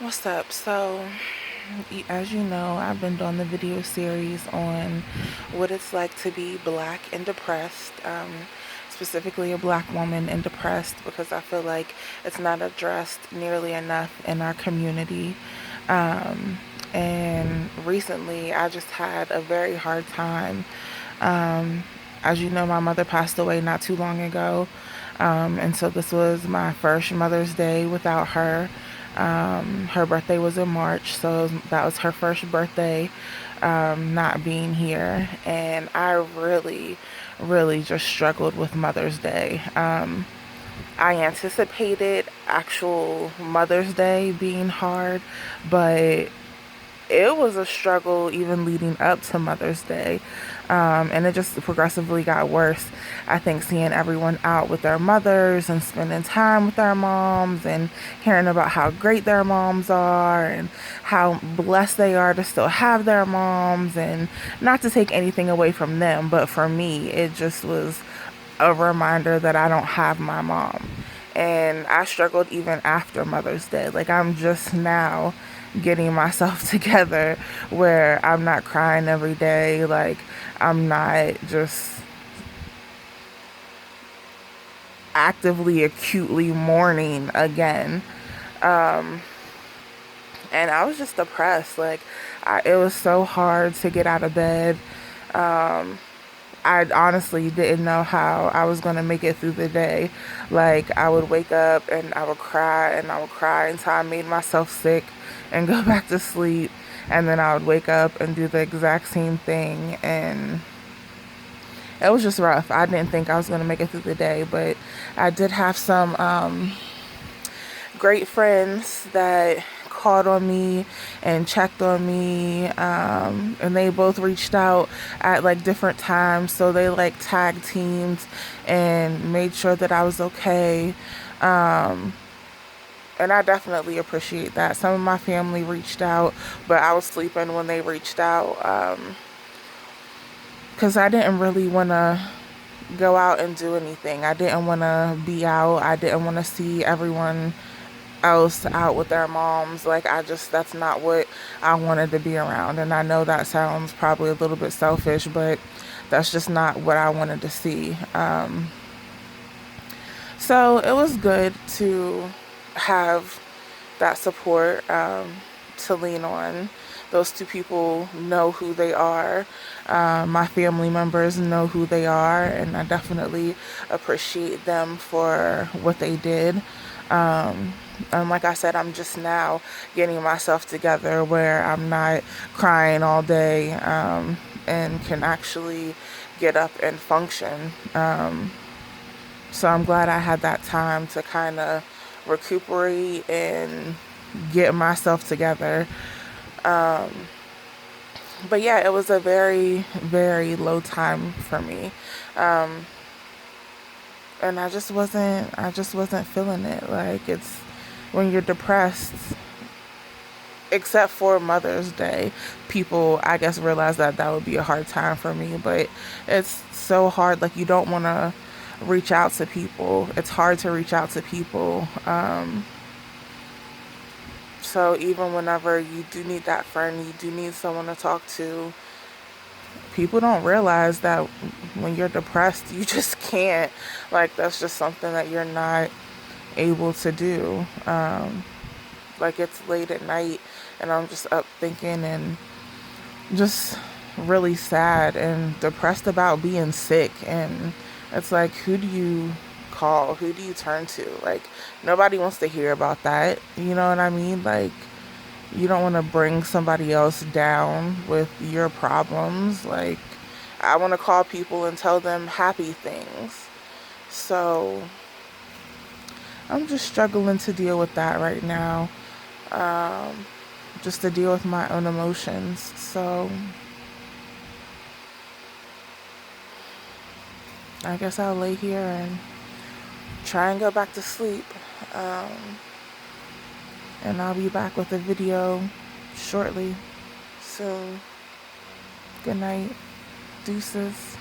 What's up? So, as you know, I've been doing the video series on what it's like to be black and depressed, specifically a black woman and depressed, because I feel like it's not addressed nearly enough in our community. Um, and recently, I just had a very hard time. Um, as you know, my mother passed away not too long ago. And so this was my first Mother's Day without her. Her birthday was in March, so that was her first birthday not being here. And I really, really just struggled with Mother's Day. I anticipated actual Mother's Day being hard, but it was a struggle even leading up to Mother's Day. And it just progressively got worse. I think seeing everyone out with their mothers and spending time with their moms and hearing about how great their moms are and how blessed they are to still have their moms, and not to take anything away from them, but for me, it just was a reminder that I don't have my mom. And I struggled even after Mother's Day. Like, I'm just now getting myself together where I'm not crying every day. Like, I'm not just actively, acutely mourning again. Um, and I was just depressed. Like, it was so hard to get out of bed. Um, I honestly didn't know how I was going to make it through the day. Like, I would wake up and I would cry and I would cry until I made myself sick and go back to sleep. And then I would wake up and do the exact same thing. And it was just rough. I didn't think I was going to make it through the day, but I did have some great friends that called on me and checked on me, and they both reached out at like different times, so they like tag teamed and made sure that I was okay. um, and I definitely appreciate that. Some of my family reached out, but I was sleeping when they reached out, because I didn't really want to go out and do anything. I didn't want to be out. I didn't want to see everyone else out with their moms. Like, that's not what I wanted to be around. And I know that sounds probably a little bit selfish, but that's just not what I wanted to see. So it was good to have that support, to lean on. Those two people know who they are. My family members know who they are, and I definitely appreciate them for what they did. And like I said, I'm just now getting myself together where I'm not crying all day, and can actually get up and function. So I'm glad I had that time to kind of recuperate and get myself together. Um, but yeah, it was a very, very low time for me. Um, and I just wasn't feeling it. Like, it's when you're depressed, except for Mother's Day, people, I guess, realize that that would be a hard time for me, but it's so hard. Like, you don't want to reach out to people. It's hard to reach out to people. So even whenever you do need that friend, you do need someone to talk to, people don't realize that when you're depressed, you just can't. Like, that's just something that you're not able to do. Like, it's late at night and I'm just up thinking and just really sad and depressed about being sick. And it's like, who do you call? Who do you turn to? Like, nobody wants to hear about that. You know what I mean? Like, you don't want to bring somebody else down with your problems. Like, I want to call people and tell them happy things. So I'm just struggling to deal with that right now. Um, just to deal with my own emotions. So I guess I'll lay here and try and go back to sleep. Um, and I'll be back with a video shortly, soon. Good night. Deuces.